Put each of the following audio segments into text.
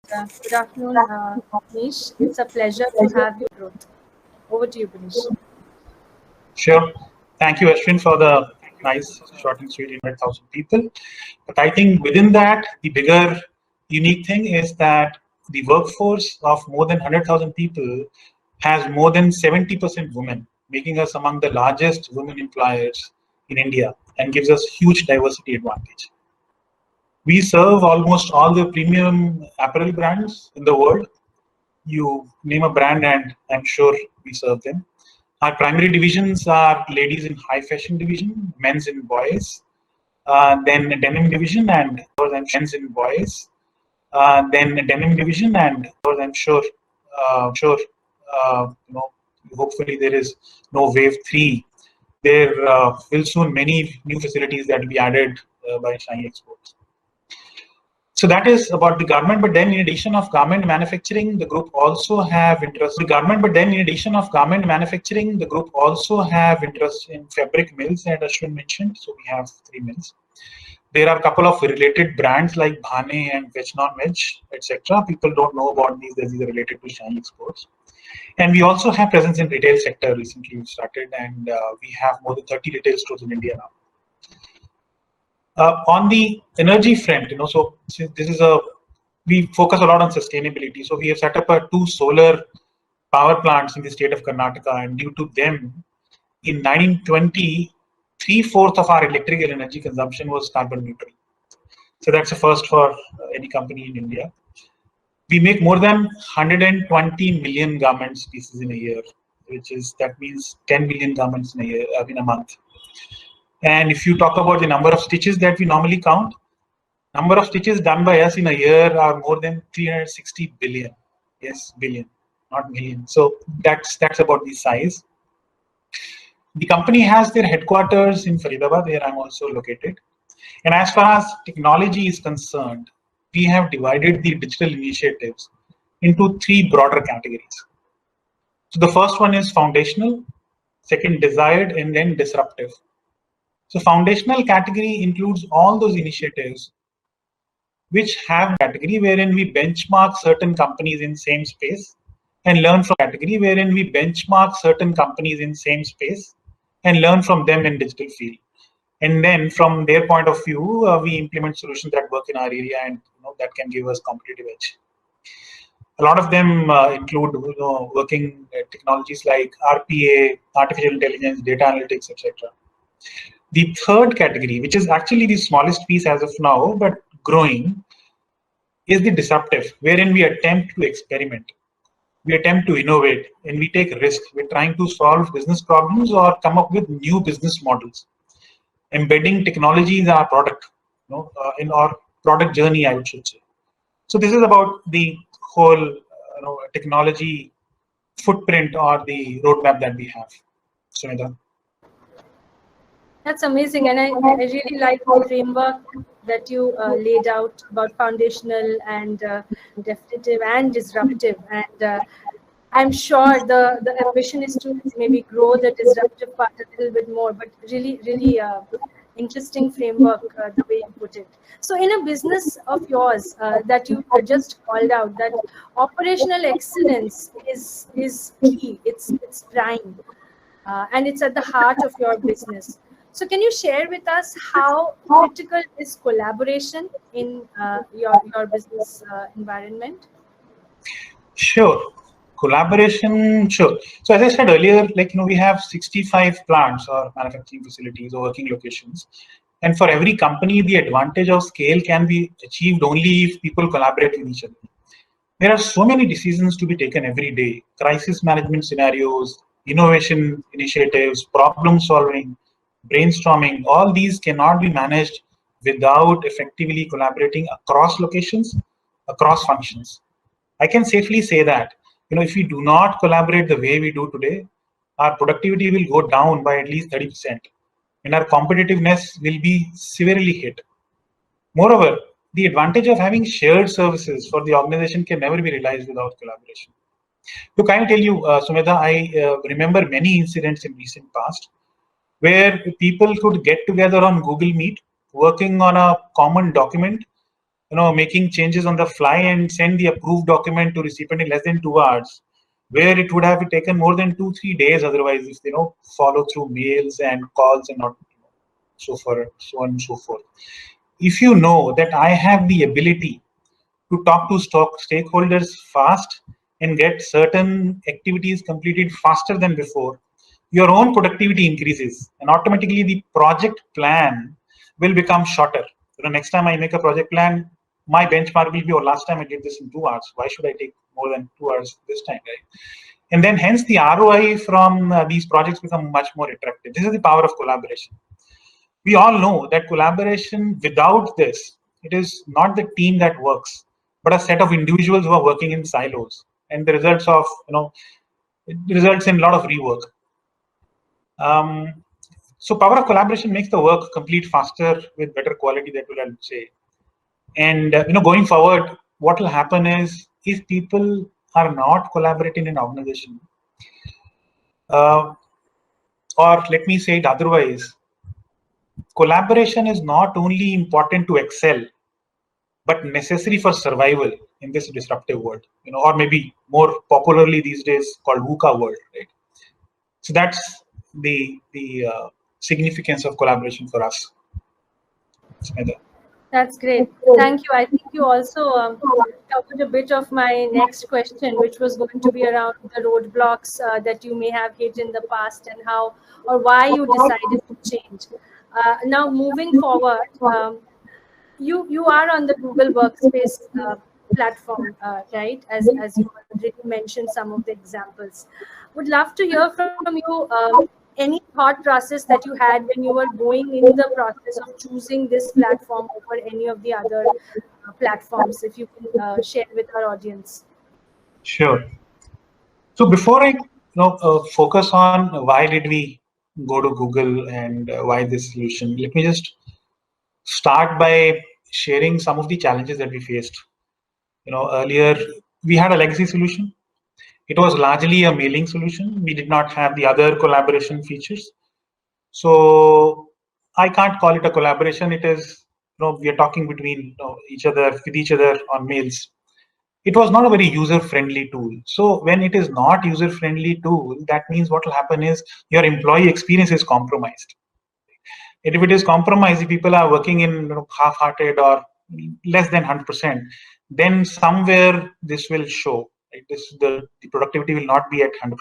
Good afternoon, Manish. It's a pleasure to have you, Growth. Over to you, Manish. Sure. Thank you, Ashwin, for the nice, short and sweet 100,000 people. But I think within that, the bigger unique thing is that the workforce of more than 100,000 people has more than 70% women, making us among the largest women employers in India and gives us huge diversity advantage. We serve almost all the premium apparel brands in the world. You name a brand and I'm sure we serve them. Our primary divisions are ladies in high fashion division, men's in boys, then denim division and men's in boys, then denim division and I'm sure hopefully there is no wave 3. There will soon many new facilities that will be added by Shiny Exports. So that is about the garment, but then in addition of garment manufacturing, the group also have interest in garment, but then in addition of garment manufacturing, the group also have interest in fabric mills that Ashwin mentioned. So we have 3 mills. There are a couple of related brands like Bhane and Veg Non-Veg, etc. People don't know about these as these are related to Shiny Exports. And we also have presence in retail sector recently we started, and we have more than 30 retail stores in India now. On the energy front, so this is we focus a lot on sustainability. So we have set up 2 solar power plants in the state of Karnataka, and due to them, in 1920, 3/4 of our electrical energy consumption was carbon neutral. So that's a first for any company in India. We make more than 120 million garments pieces in a year, that means 10 million garments in a year, in a month. And if you talk about the number of stitches that we normally count, number of stitches done by us in a year are more than 360 billion. Yes, billion, not million. So that's about the size. The company has their headquarters in Faridabad, where I'm also located. And as far as technology is concerned, we have divided the digital initiatives into 3 broader categories. So the first one is foundational, second desired, and then disruptive. So foundational category includes all those initiatives which have category wherein we benchmark certain companies in same space and learn from category wherein we benchmark certain companies in same space and learn from them in digital field. And then from their point of view, we implement solutions that work in our area and that can give us competitive edge. A lot of them include working technologies like RPA, artificial intelligence, data analytics, etc. The third category, which is actually the smallest piece as of now, but growing, is the disruptive, wherein we attempt to experiment, we attempt to innovate, and we take risks. We're trying to solve business problems or come up with new business models, embedding technology in our product, in our product journey, I should say. So this is about the whole technology footprint or the roadmap that we have. Sumita. That's amazing, and I really like the framework that you laid out about foundational and definitive and disruptive. And I'm sure the ambition is to maybe grow the disruptive part a little bit more, but really interesting framework the way you put it. So in a business of yours that you just called out, that operational excellence is key, it's prime, and it's at the heart of your business. So can you share with us how critical is collaboration in your business environment? Sure. Collaboration, sure. So as I said earlier, we have 65 plants or manufacturing facilities or working locations. And for every company, the advantage of scale can be achieved only if people collaborate with each other. There are so many decisions to be taken every day: crisis management scenarios, innovation initiatives, problem solving, brainstorming. All these cannot be managed without effectively collaborating across locations, across functions. I can safely say that if we do not collaborate the way we do today, our productivity will go down by at least 30%, and our competitiveness will be severely hit. Moreover, the advantage of having shared services for the organization can never be realized without collaboration. Look, I tell you, Sumedha, I remember many incidents in recent past where people could get together on Google Meet, working on a common document, making changes on the fly and send the approved document to recipient in less than 2 hours, where it would have taken more than 2-3 days otherwise if follow through mails and calls and not so forth, so on and so forth. If you know that I have the ability to talk to stakeholders fast and get certain activities completed faster than before, your own productivity increases and automatically the project plan will become shorter. Next time I make a project plan, my benchmark will be, oh, last time I did this in 2 hours. Why should I take more than 2 hours this time, right? And then hence the ROI from these projects become much more attractive. This is the power of collaboration. We all know that collaboration, without this, it is not the team that works, but a set of individuals who are working in silos, and the results of it results in a lot of rework. So power of collaboration makes the work complete faster with better quality, that will I would say. And going forward, what will happen is if people are not collaborating in an organization, or let me say it otherwise, collaboration is not only important to excel, but necessary for survival in this disruptive world, or maybe more popularly these days called VUCA world, right? So that's the significance of collaboration for us. That's great. Thank you. I think you also covered a bit of my next question, which was going to be around the roadblocks that you may have hit in the past and how or why you decided to change. Now, moving forward, you are on the Google Workspace platform, right? As you already mentioned some of the examples. Would love to hear from you any thought process that you had when you were going in the process of choosing this platform over any of the other platforms, if you can share with our audience. Sure. So before I focus on why did we go to Google and why this solution, let me just start by sharing some of the challenges that we faced. Earlier we had a legacy solution. It was largely a mailing solution. We did not have the other collaboration features. So I can't call it a collaboration. It is, we are talking between each other, with each other on mails. It was not a very user-friendly tool. So when it is not user-friendly tool, that means what will happen is your employee experience is compromised. And if it is compromised, if people are working in half-hearted or less than 100%, then somewhere this will show. Right? The productivity will not be at 100%.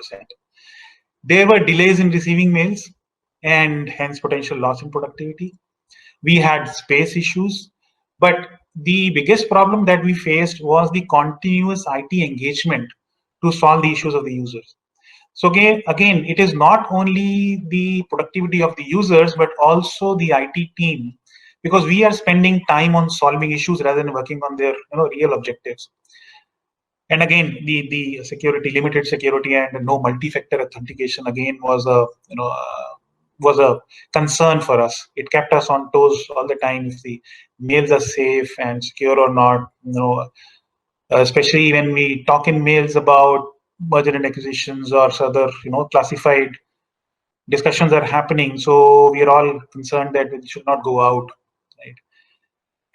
There were delays in receiving mails and hence potential loss in productivity. We had space issues, but the biggest problem that we faced was the continuous IT engagement to solve the issues of the users. So again, it is not only the productivity of the users, but also the IT team, because we are spending time on solving issues rather than working on their real objectives. And again, the security, limited security, and no multi-factor authentication again was a concern for us. It kept us on toes all the time if the mails are safe and secure or not. Especially when we talk in mails about merger and acquisitions or other classified discussions are happening. So we are all concerned that it should not go out, right?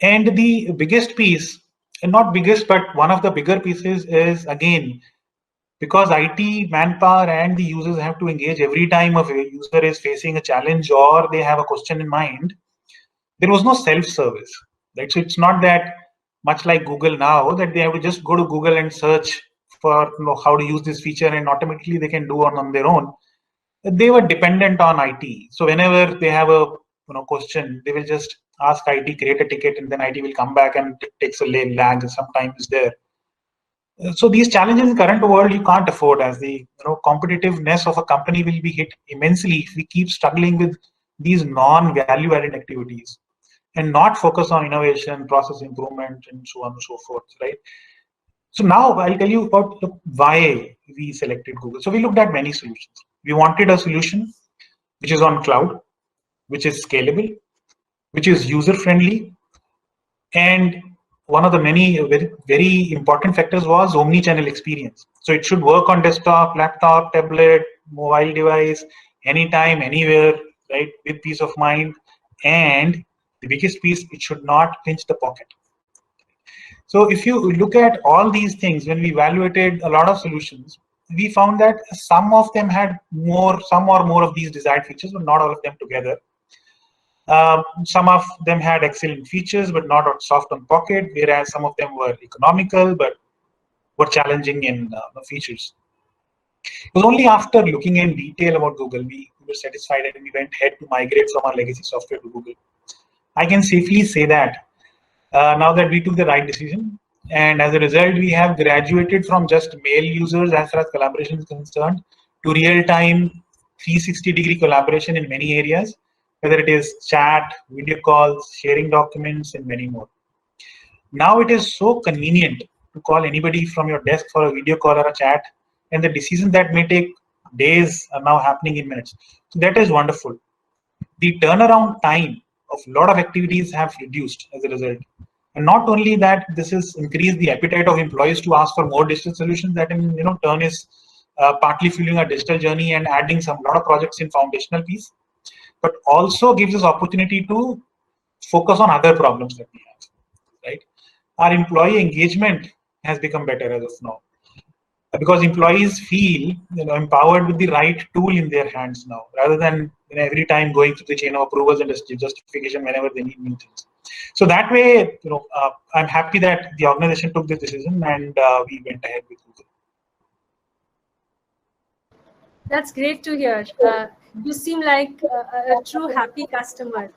And the biggest piece, and not biggest, but one of the bigger pieces is again, because IT manpower and the users have to engage every time a user is facing a challenge or they have a question in mind, there was no self-service, right? So it's not that much like Google now that they have to just go to Google and search for how to use this feature and automatically they can do on their own. They were dependent on IT. So whenever they have a question, they will just ask IT, create a ticket, and then IT will come back, and it takes a lag and sometimes there. So these challenges in the current world you can't afford, as the competitiveness of a company will be hit immensely if we keep struggling with these non-value added activities and not focus on innovation, process improvement, and so on and so forth, right? So now I'll tell you about why we selected Google. So we looked at many solutions. We wanted a solution which is on cloud, which is scalable, which is user-friendly, and one of the many very, very important factors was omni-channel experience. So it should work on desktop, laptop, tablet, mobile device, anytime, anywhere, right, with peace of mind. And the biggest piece, it should not pinch the pocket. So if you look at all these things, when we evaluated a lot of solutions, we found that some of them had some or more of these desired features, but not all of them together. Some of them had excellent features, but not soft on pocket, whereas some of them were economical, but were challenging in features. It was only after looking in detail about Google, we were satisfied and we went ahead to migrate from our legacy software to Google. I can safely say that now that we took the right decision, and as a result, we have graduated from just mail users as far as collaboration is concerned to real-time 360-degree collaboration in many areas, whether it is chat, video calls, sharing documents, and many more. Now it is so convenient to call anybody from your desk for a video call or a chat, and the decisions that may take days are now happening in minutes. So that is wonderful. The turnaround time of a lot of activities have reduced as a result. And not only that, this has increased the appetite of employees to ask for more digital solutions that in turn is partly fueling our digital journey and adding some lot of projects in foundational piece, but also gives us opportunity to focus on other problems that we have, right? Our employee engagement has become better as of now because employees feel empowered with the right tool in their hands now, rather than every time going through the chain of approvals and justification whenever they need new things. So that way, I'm happy that the organization took this decision and we went ahead with Google. That's great to hear. You seem like a true happy customer.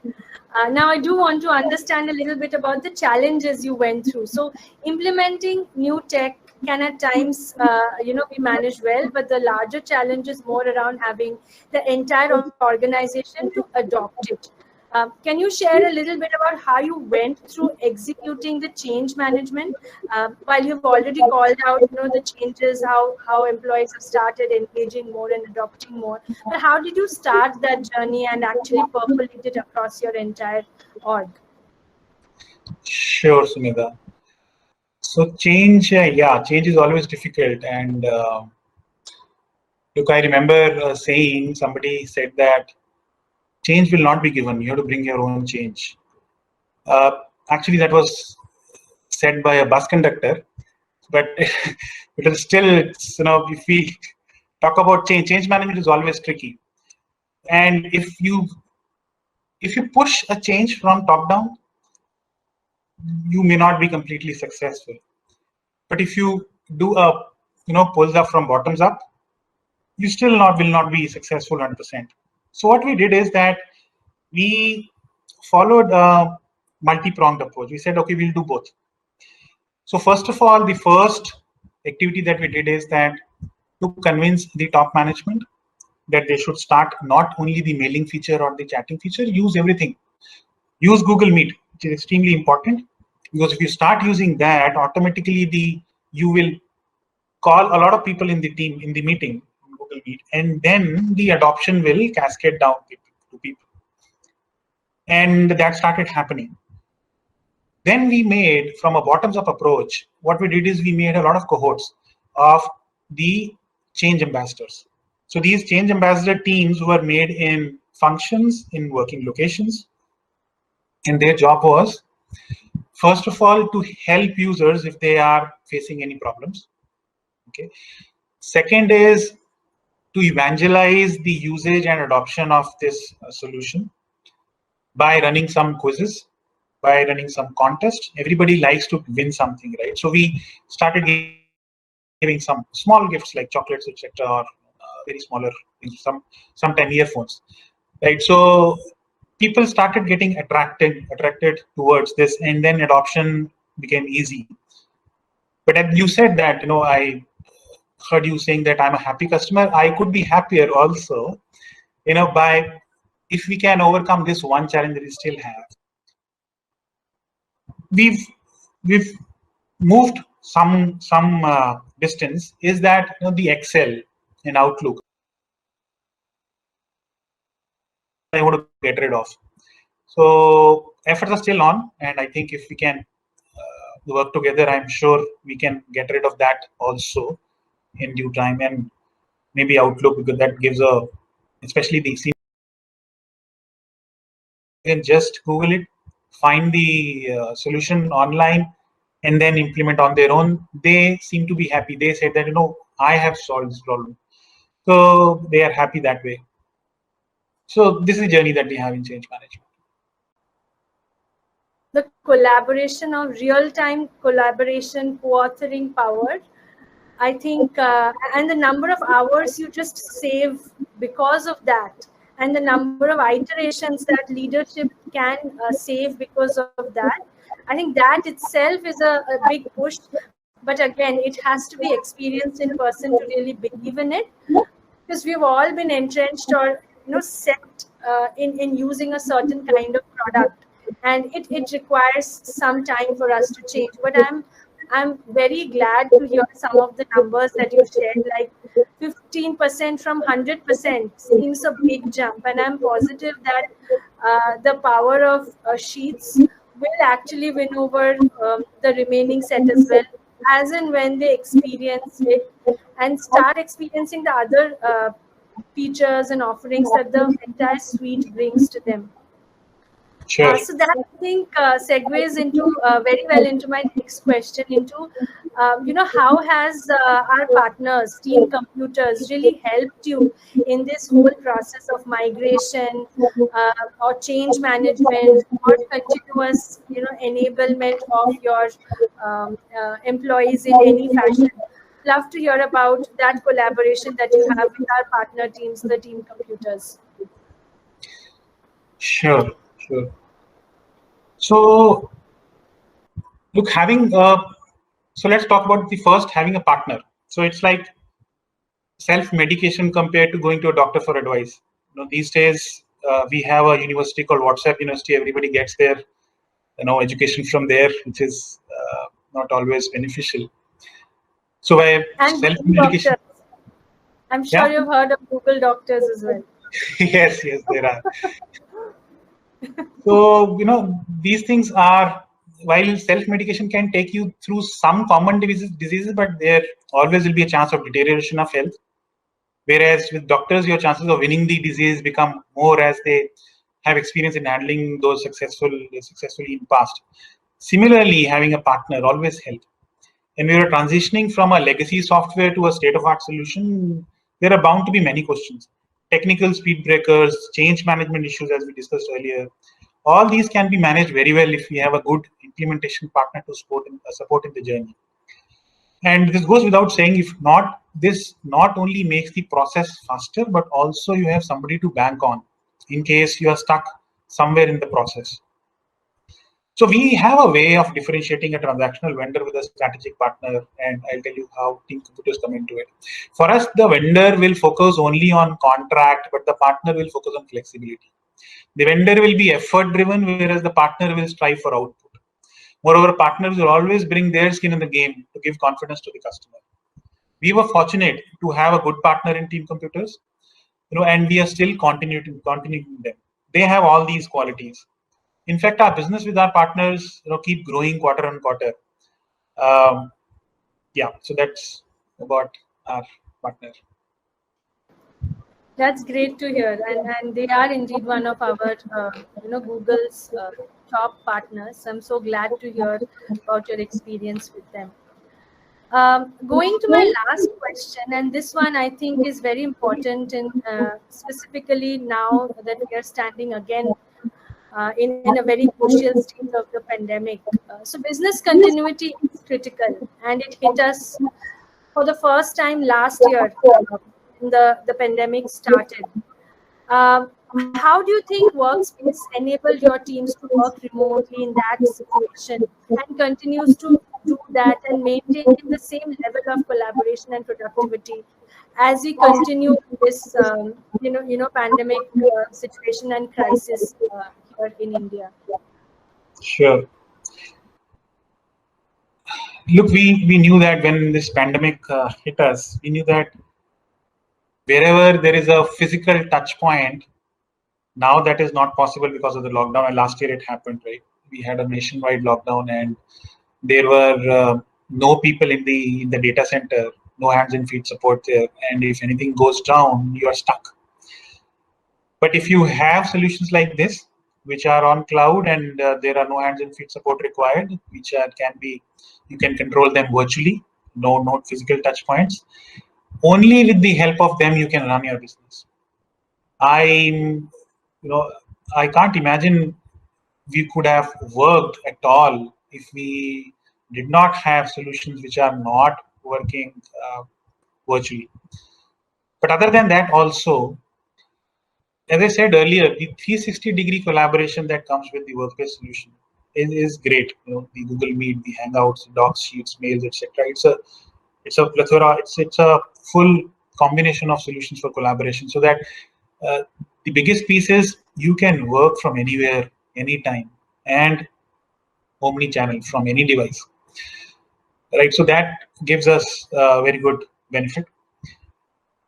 Now, I do want to understand a little bit about the challenges you went through. So, implementing new tech can at times, be managed well, but the larger challenge is more around having the entire organization to adopt it. Can you share a little bit about how you went through executing the change management? While you've already called out, the changes, how employees have started engaging more and adopting more, but how did you start that journey and actually percolate it across your entire org? Sure, Sumita. So change, change is always difficult. And look, I remember saying, somebody said that change will not be given. You have to bring your own change. Actually, that was said by a bus conductor, but it is still, if we talk about change management is always tricky. And if you push a change from top down, you may not be completely successful. But if you do a pulls up from bottoms up, you still will not be successful 100%. So what we did is that we followed a multi-pronged approach. We said, okay, we'll do both. So first of all, the first activity that we did is that to convince the top management that they should start not only the mailing feature or the chatting feature, use everything. Use Google Meet, which is extremely important, because if you start using that, automatically you will call a lot of people in the team in the meeting, Google Meet, and then the adoption will cascade down to people. And that started happening. Then we made, from a bottoms-up approach, what we did is we made a lot of cohorts of the change ambassadors. So these change ambassador teams were made in functions, in working locations, and their job was, first of all, to help users if they are facing any problems. Okay. Second is to evangelize the usage and adoption of this solution by running some quizzes, by running some contests. Everybody likes to win something, right? So we started giving some small gifts like chocolates, etc., or very smaller things, sometimes earphones, right? So people started getting attracted towards this, and then adoption became easy. But as you said that, I heard you saying that I'm a happy customer. I could be happier also, by if we can overcome this one challenge that we still have. We've moved some distance. Is that the Excel and Outlook I want to get rid of. So efforts are still on, and I think if we can work together, I'm sure we can get rid of that also in due time, and maybe Outlook, because that gives especially the you can just Google it, find the solution online, and then implement on their own, they seem to be happy. They said that, I have solved this problem. So they are happy that way. So this is the journey that we have in change management. The collaboration of real-time collaboration, co-authoring power, I think, and the number of hours you just save because of that, and the number of iterations that leadership can save because of that, I think that itself is a big push. But again, it has to be experienced in person to really believe in it, because we've all been entrenched or set in using a certain kind of product, and it requires some time for us to change. But I'm very glad to hear some of the numbers that you shared, like 15% from 100% seems a big jump, and I'm positive that the power of sheets will actually win over the remaining set as well, as and when they experience it and start experiencing the other features and offerings that the entire suite brings to them. Sure. So that, I think, segues into very well into my next question, into how has our partners, Team Computers, really helped you in this whole process of migration or change management or continuous enablement of your employees in any fashion. Love to hear about that collaboration that you have with our partner teams, the Team Computers. Sure. So, look, so let's talk about the first, having a partner. So it's like self-medication compared to going to a doctor for advice. These days we have a university called WhatsApp University. Everybody gets their education from there, which is not always beneficial. So by self-medication, I'm sure you've heard of Google Doctors as well. yes, there are. So these things are, while self-medication can take you through some common diseases, but there always will be a chance of deterioration of health. Whereas with doctors, your chances of winning the disease become more as they have experience in handling those successfully in past. Similarly, having a partner always helps. And we are transitioning from a legacy software to a state-of-art solution. There are bound to be many questions: technical speed breakers, change management issues, as we discussed earlier. All these can be managed very well if we have a good implementation partner to support in the journey. And this goes without saying, if not, this not only makes the process faster, but also you have somebody to bank on in case you are stuck somewhere in the process. So we have a way of differentiating a transactional vendor with a strategic partner, and I'll tell you how Team Computers come into it. For us, the vendor will focus only on contract, but the partner will focus on flexibility. The vendor will be effort driven, whereas the partner will strive for output. Moreover, partners will always bring their skin in the game to give confidence to the customer. We were fortunate to have a good partner in Team Computers, and we are still continuing them. They have all these qualities. In fact, our business with our partners, keep growing quarter on quarter. So that's about our partner. That's great to hear, and they are indeed one of our Google's top partners. I'm so glad to hear about your experience with them. Going to my last question, and this one I think is very important, in specifically now that we are standing again in a very crucial stage of the pandemic. So business continuity is critical, and it hit us for the first time last year when the pandemic started. How do you think Workspace enabled your teams to work remotely in that situation and continues to do that and maintain the same level of collaboration and productivity as we continue this pandemic situation and crisis here in India? Sure. Look, we knew that when this pandemic hit us, we knew that wherever there is a physical touch point, now that is not possible because of the lockdown. And last year it happened, right? We had a nationwide lockdown, and there were no people in the data center, no hands and feet support there. And if anything goes down, you are stuck. But if you have solutions like this, which are on cloud, and there are no hands and feet support required, which you can control them virtually, no physical touch points. Only with the help of them you can run your business. I I can't imagine we could have worked at all if we did not have solutions which are not working virtually. But other than that, also, as I said earlier, the 360-degree collaboration that comes with the Workspace solution is great. The Google Meet, the Hangouts, Docs, Sheets, Mails, etc. It's a plethora. It's a full combination of solutions for collaboration. So that the biggest piece is you can work from anywhere, anytime, and omni-channel from any device. Right. So that gives us a very good benefit.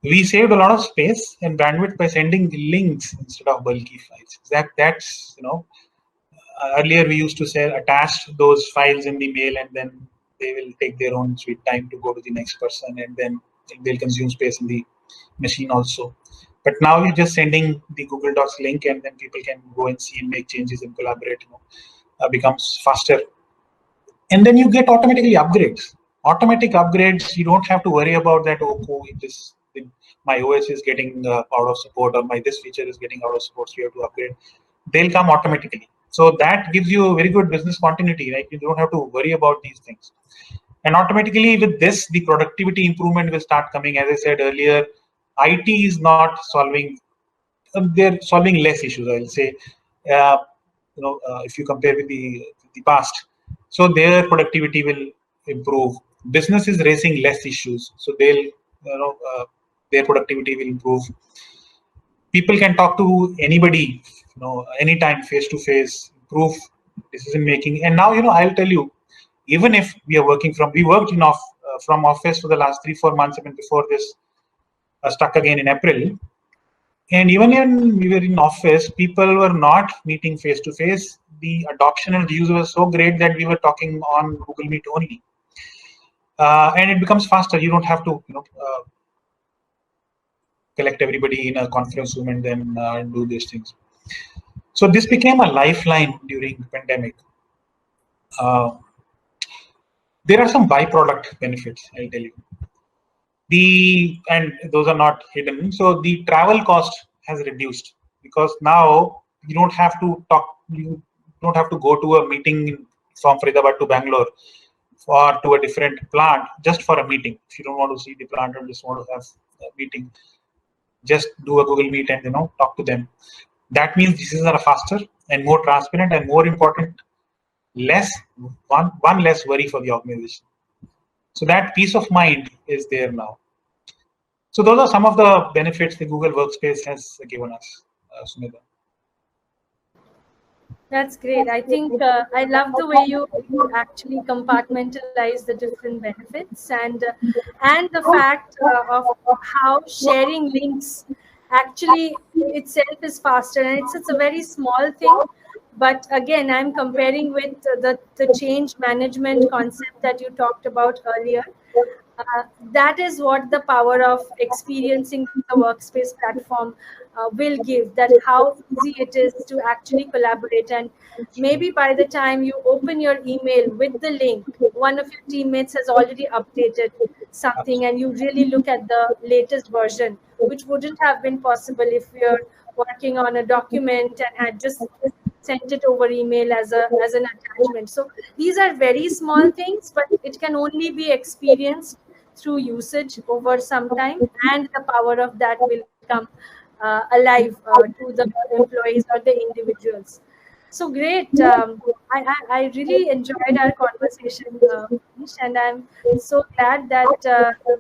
We saved a lot of space and bandwidth by sending links instead of bulky files. That's earlier we used to say attach those files in the mail, and then they will take their own sweet time to go to the next person, and then they'll consume space in the machine also. But now you're just sending the Google Docs link, and then people can go and see and make changes and collaborate. Becomes faster, and then you get automatically upgrades. Automatic upgrades. You don't have to worry about that. My OS is getting out of support, or my this feature is getting out of support, so you have to upgrade. They'll come automatically. So that gives you a very good business continuity, right? You don't have to worry about these things. And automatically with this, the productivity improvement will start coming. As I said earlier, IT is not solving, they're solving less issues, I'll say, if you compare with the past. So their productivity will improve. Business is raising less issues, so their productivity will improve. People can talk to anybody, anytime, face to face, improve decision making. And now, I'll tell you, even if we worked from office for the last 3-4 months, even before this stuck again in April. And even when we were in office, people were not meeting face to face. The adoption and use was so great that we were talking on Google Meet only. And it becomes faster. You don't have to, collect everybody in a conference room and then do these things. So this became a lifeline during the pandemic. There are some byproduct benefits, I'll tell you. And those are not hidden. So the travel cost has reduced, because now you don't have to go to a meeting from Faridabad to Bangalore or to a different plant just for a meeting. If you don't want to see the plant or just want to have a meeting, just do a Google Meet and talk to them. That means decisions are faster and more transparent, and more important, one less worry for the organization. So that peace of mind is there now. So those are some of the benefits the Google Workspace has given us, Sumita. That's great. I think I love the way you actually compartmentalize the different benefits, and the fact of how sharing links actually itself is faster, and it's a very small thing. But again, I'm comparing with the change management concept that you talked about earlier. That is what the power of experiencing the Workspace platform will give, that how easy it is to actually collaborate. And maybe by the time you open your email with the link, one of your teammates has already updated something, and you really look at the latest version, which wouldn't have been possible if you're working on a document and had just sent it over email as an attachment. So these are very small things, but it can only be experienced through usage over some time, and the power of that will come alive to the employees or the individuals. So great. I really enjoyed our conversation, Manish, and I'm so glad that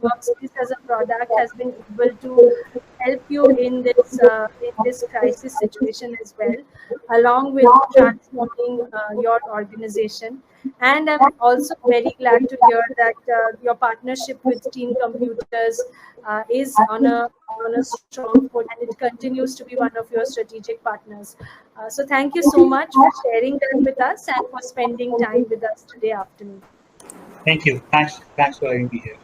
Workspace as a product has been able to help you in this crisis situation as well, along with transforming your organization. And I'm also very glad to hear that your partnership with Team Computers is on a strong foot, and it continues to be one of your strategic partners. So thank you so much for sharing that with us and for spending time with us today afternoon. Thank you. Thanks for having me here.